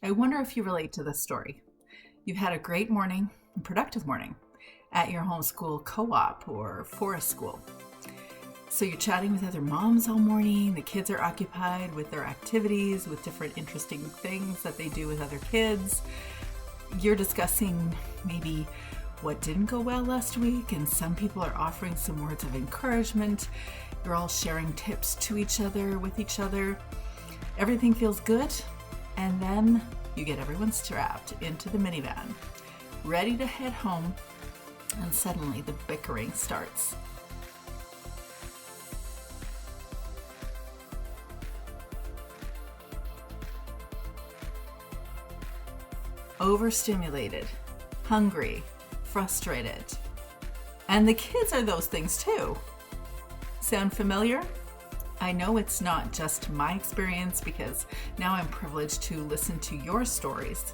I wonder if you relate to this story. You've had a great morning, a productive morning, at your homeschool co-op or forest school. So you're chatting with other moms all morning, the kids are occupied with their activities, with different interesting things that they do with other kids. You're discussing maybe what didn't go well last week, and some people are offering some words of encouragement. You're all sharing tips to each other, with each other. Everything feels good, and then you get everyone strapped into the minivan, ready to head home, and suddenly the bickering starts. Overstimulated, hungry, frustrated. And the kids are those things too. Sound familiar? I know it's not just my experience because now I'm privileged to listen to your stories.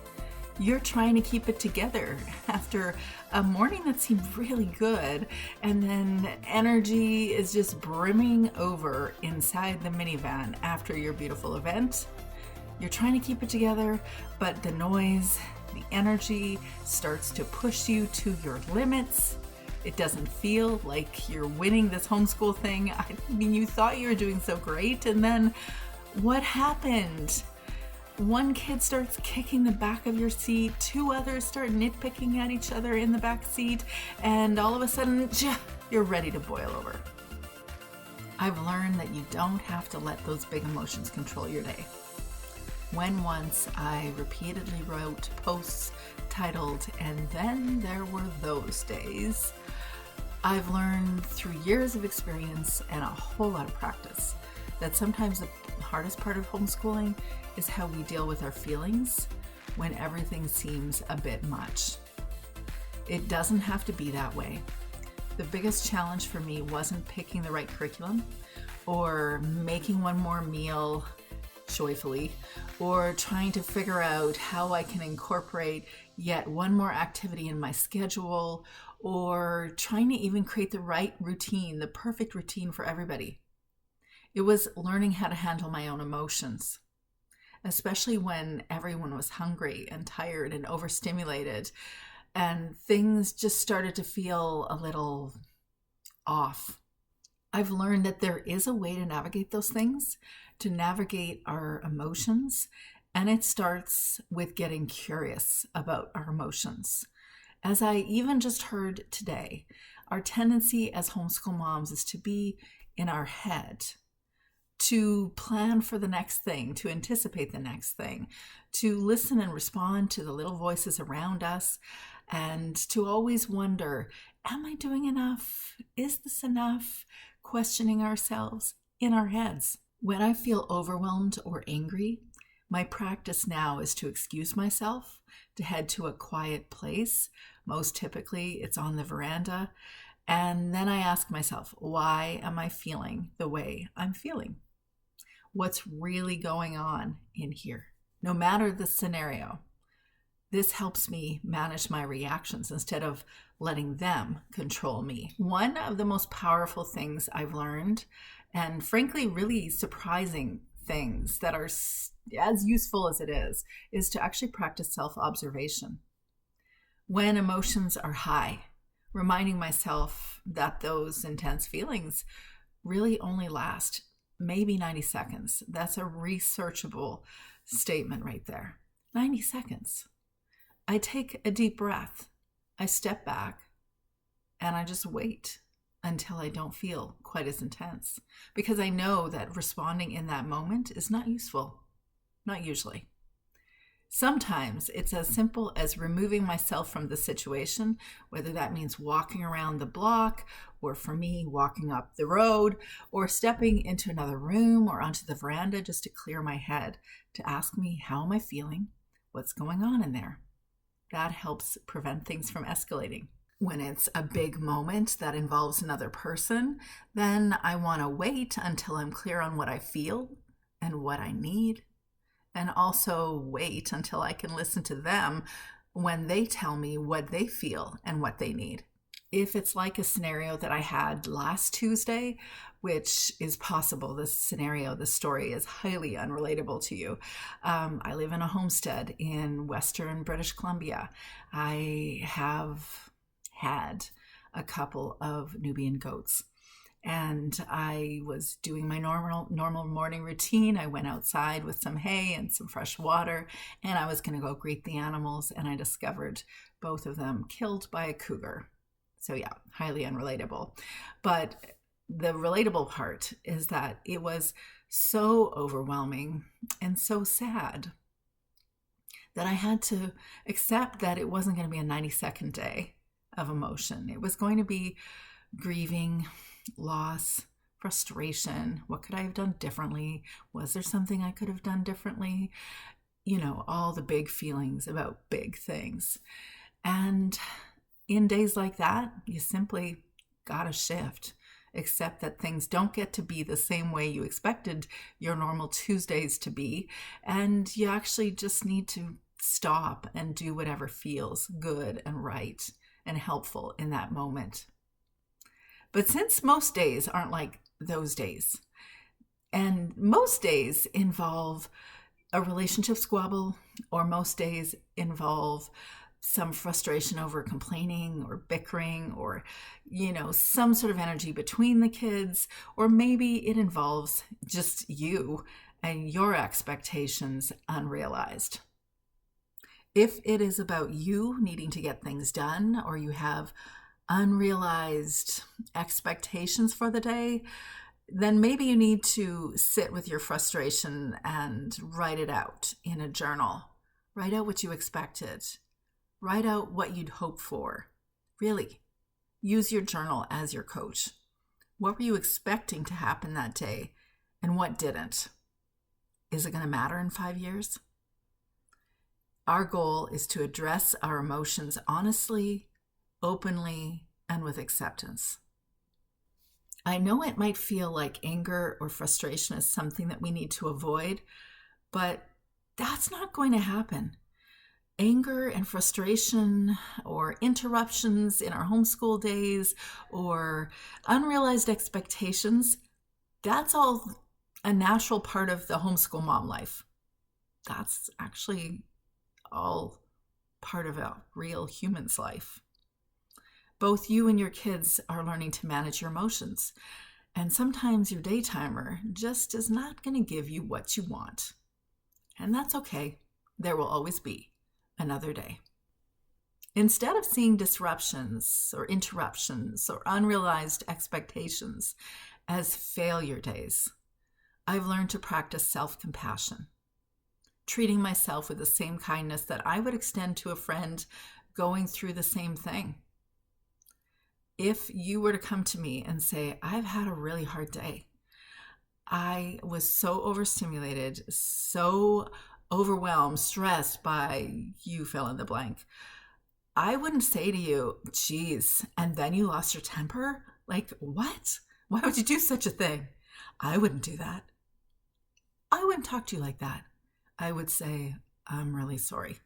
You're trying to keep it together after a morning that seemed really good, and then energy is just brimming over inside the minivan after your beautiful event. You're trying to keep it together, but the noise, the energy starts to push you to your limits. It doesn't feel like you're winning this homeschool thing. I mean, you thought you were doing so great, and then what happened? One kid starts kicking the back of your seat, two others start nitpicking at each other in the back seat, and all of a sudden, you're ready to boil over. I've learned that you don't have to let those big emotions control your day. When once I repeatedly wrote posts titled, "And Then There Were Those Days," I've learned through years of experience and a whole lot of practice that sometimes the hardest part of homeschooling is how we deal with our feelings when everything seems a bit much. It doesn't have to be that way. The biggest challenge for me wasn't picking the right curriculum or making one more meal joyfully, or trying to figure out how I can incorporate yet one more activity in my schedule, or trying to even create the right routine, the perfect routine for everybody. It was learning how to handle my own emotions, especially when everyone was hungry and tired and overstimulated, and things just started to feel a little off. I've learned that there is a way to navigate those things, to navigate our emotions, and it starts with getting curious about our emotions. As I even just heard today, our tendency as homeschool moms is to be in our head, to plan for the next thing, to anticipate the next thing, to listen and respond to the little voices around us, and to always wonder, am I doing enough? Is this enough? Questioning ourselves in our heads. When I feel overwhelmed or angry, my practice now is to excuse myself, to head to a quiet place. Most typically, it's on the veranda. And then I ask myself, why am I feeling the way I'm feeling? What's really going on in here? No matter the scenario, this helps me manage my reactions instead of letting them control me. One of the most powerful things I've learned, and frankly, really surprising things that are as useful as it is to actually practice self-observation. When emotions are high, reminding myself that those intense feelings really only last maybe 90 seconds. That's a researchable statement right there. 90 seconds. I take a deep breath. I step back and I just wait until I don't feel quite as intense, because I know that responding in that moment is not useful, not usually. Sometimes it's as simple as removing myself from the situation, whether that means walking around the block, or for me, walking up the road, or stepping into another room or onto the veranda just to clear my head, to ask me, how am I feeling? What's going on in there? That helps prevent things from escalating. When it's a big moment that involves another person, then I want to wait until I'm clear on what I feel and what I need, and also wait until I can listen to them when they tell me what they feel and what they need. If it's like a scenario that I had last Tuesday, which is possible, this scenario, this story is highly unrelatable to you. I live in a homestead in Western British Columbia. I have had a couple of Nubian goats. And I was doing my normal morning routine. I went outside with some hay and some fresh water, and I was going to go greet the animals, and I discovered both of them killed by a cougar. So yeah, highly unrelatable. But the relatable part is that it was so overwhelming and so sad that I had to accept that it wasn't going to be a 90-second day of emotion. It was going to be grieving, loss, frustration. What could I have done differently? Was there something I could have done differently? You know, all the big feelings about big things. And in days like that, you simply gotta shift. Accept that things don't get to be the same way you expected your normal Tuesdays to be. And you actually just need to stop and do whatever feels good and right and helpful in that moment. But since most days aren't like those days, and most days involve a relationship squabble, or most days involve some frustration over complaining or bickering, or, you know, some sort of energy between the kids, or maybe it involves just you and your expectations unrealized. If it is about you needing to get things done, or you have unrealized expectations for the day, then maybe you need to sit with your frustration and write it out in a journal. Write out what you expected. Write out what you'd hope for. Really, use your journal as your coach. What were you expecting to happen that day, and what didn't? Is it going to matter in 5 years? Our goal is to address our emotions honestly, openly, and with acceptance. I know it might feel like anger or frustration is something that we need to avoid, but that's not going to happen. Anger and frustration, or interruptions in our homeschool days, or unrealized expectations, that's all a natural part of the homeschool mom life. That's actually all part of a real human's life. Both you and your kids are learning to manage your emotions. And sometimes your day timer just is not going to give you what you want. And that's okay. There will always be another day. Instead of seeing disruptions or interruptions or unrealized expectations as failure days, I've learned to practice self-compassion, treating myself with the same kindness that I would extend to a friend going through the same thing. If you were to come to me and say, I've had a really hard day, I was so overstimulated, so overwhelmed, stressed by you fill in the blank, I wouldn't say to you, geez, and then you lost your temper? Like, what? Why would you do such a thing? I wouldn't do that. I wouldn't talk to you like that. I would say, I'm really sorry.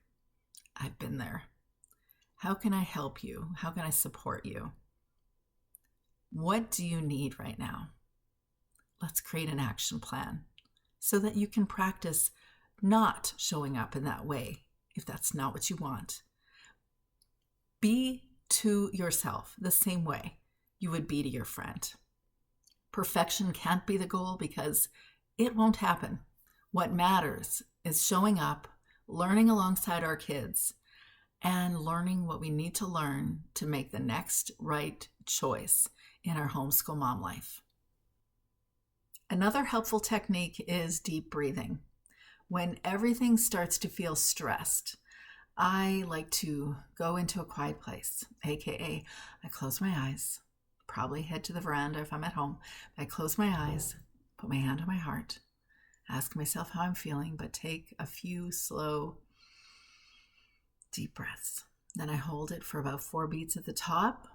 I've been there. How can I help you? How can I support you? What do you need right now? Let's create an action plan so that you can practice not showing up in that way if that's not what you want. Be to yourself the same way you would be to your friend. Perfection can't be the goal because it won't happen. What matters is showing up, learning alongside our kids, and learning what we need to learn to make the next right choice in our homeschool mom life. Another helpful technique is deep breathing. When everything starts to feel stressed, I like to go into a quiet place, aka I close my eyes, probably head to the veranda if I'm at home. I close my eyes, put my hand on my heart, ask myself how I'm feeling, but take a few slow, deep breaths. Then I hold it for about 4 beats at the top,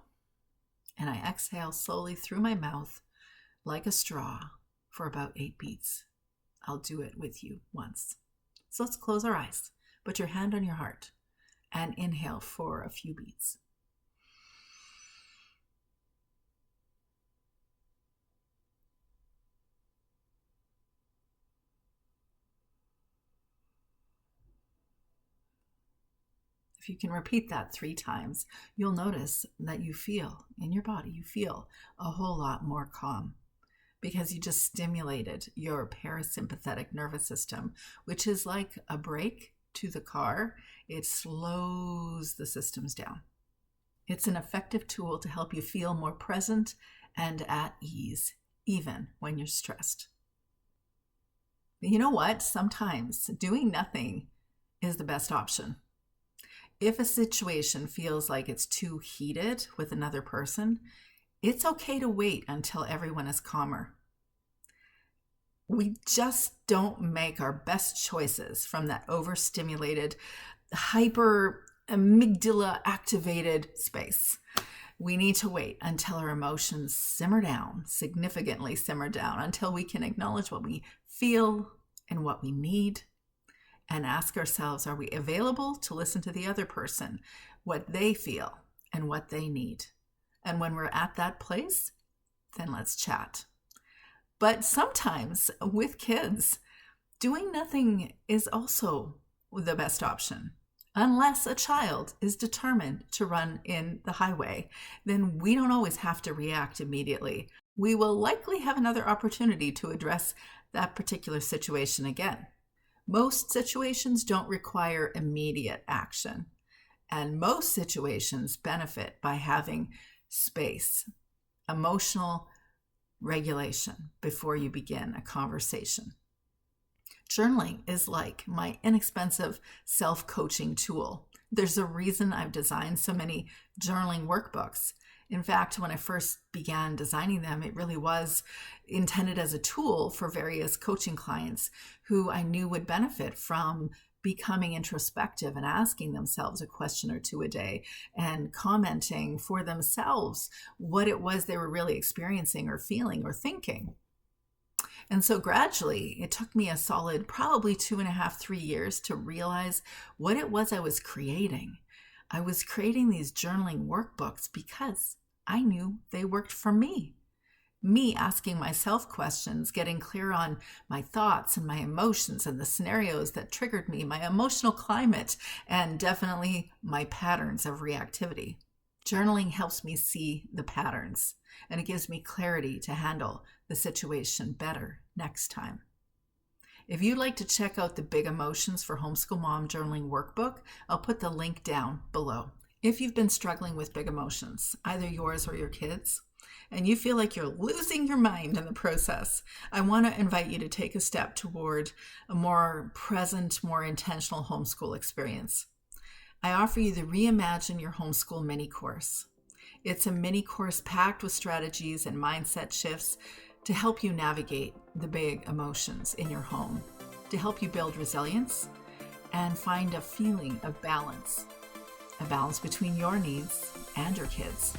and I exhale slowly through my mouth like a straw for about 8 beats. I'll do it with you once. So let's close our eyes. Put your hand on your heart and inhale for a few beats. If you can repeat that 3 times, you'll notice that you feel in your body, you feel a whole lot more calm because you just stimulated your parasympathetic nervous system, which is like a brake to the car. It slows the systems down. It's an effective tool to help you feel more present and at ease, even when you're stressed. But you know what? Sometimes doing nothing is the best option. If a situation feels like it's too heated with another person, it's okay to wait until everyone is calmer. We just don't make our best choices from that overstimulated, hyper amygdala activated space. We need to wait until our emotions simmer down, significantly simmer down, until we can acknowledge what we feel and what we need, and ask ourselves, are we available to listen to the other person, what they feel and what they need? And when we're at that place, then let's chat. But sometimes with kids, doing nothing is also the best option. Unless a child is determined to run in the highway, then we don't always have to react immediately. We will likely have another opportunity to address that particular situation again. Most situations don't require immediate action, and most situations benefit by having space, emotional regulation before you begin a conversation. Journaling is like my inexpensive self-coaching tool. There's a reason I've designed so many journaling workbooks. In fact, when I first began designing them, it really was intended as a tool for various coaching clients who I knew would benefit from becoming introspective and asking themselves a question or two a day and commenting for themselves what it was they were really experiencing or feeling or thinking. And so gradually, it took me a solid probably 2.5, 3 years to realize what it was I was creating. I was creating these journaling workbooks because I knew they worked for me. Me asking myself questions, getting clear on my thoughts and my emotions and the scenarios that triggered me, my emotional climate, and definitely my patterns of reactivity. Journaling helps me see the patterns, and it gives me clarity to handle the situation better next time. If you'd like to check out the Big Emotions for Homeschool Mom Journaling Workbook, I'll put the link down below. If you've been struggling with big emotions, either yours or your kids, and you feel like you're losing your mind in the process, I want to invite you to take a step toward a more present, more intentional homeschool experience. I offer you the Reimagine Your Homeschool mini course. It's a mini course packed with strategies and mindset shifts to help you navigate the big emotions in your home, to help you build resilience and find a feeling of balance, a balance between your needs and your kids.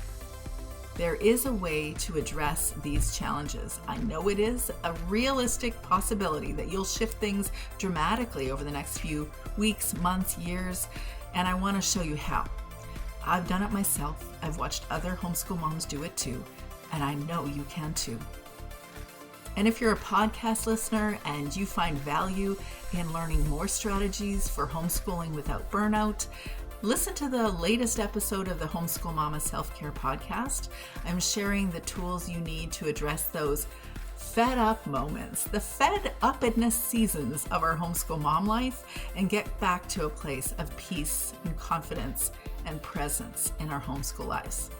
There is a way to address these challenges. I know it is a realistic possibility that you'll shift things dramatically over the next few weeks, months, years, and I want to show you how. I've done it myself. I've watched other homeschool moms do it too, and I know you can too. And if you're a podcast listener and you find value in learning more strategies for homeschooling without burnout, listen to the latest episode of the Homeschool Mama Self-Care Podcast. I'm sharing the tools you need to address those fed up moments, the fed upness seasons of our homeschool mom life, and get back to a place of peace and confidence and presence in our homeschool lives.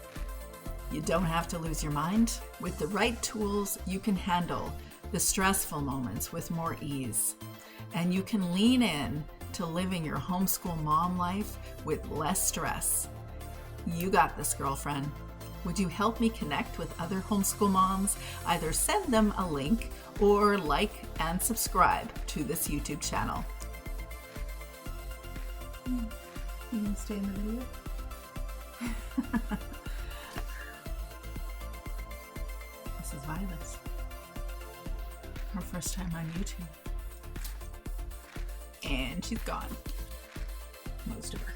You don't have to lose your mind. With the right tools, you can handle the stressful moments with more ease. And you can lean in to living your homeschool mom life with less stress. You got this, girlfriend. Would you help me connect with other homeschool moms? Either send them a link or like and subscribe to this YouTube channel. You can stay in the video. This is Violet. Her first time on YouTube. And she's gone. Most of her.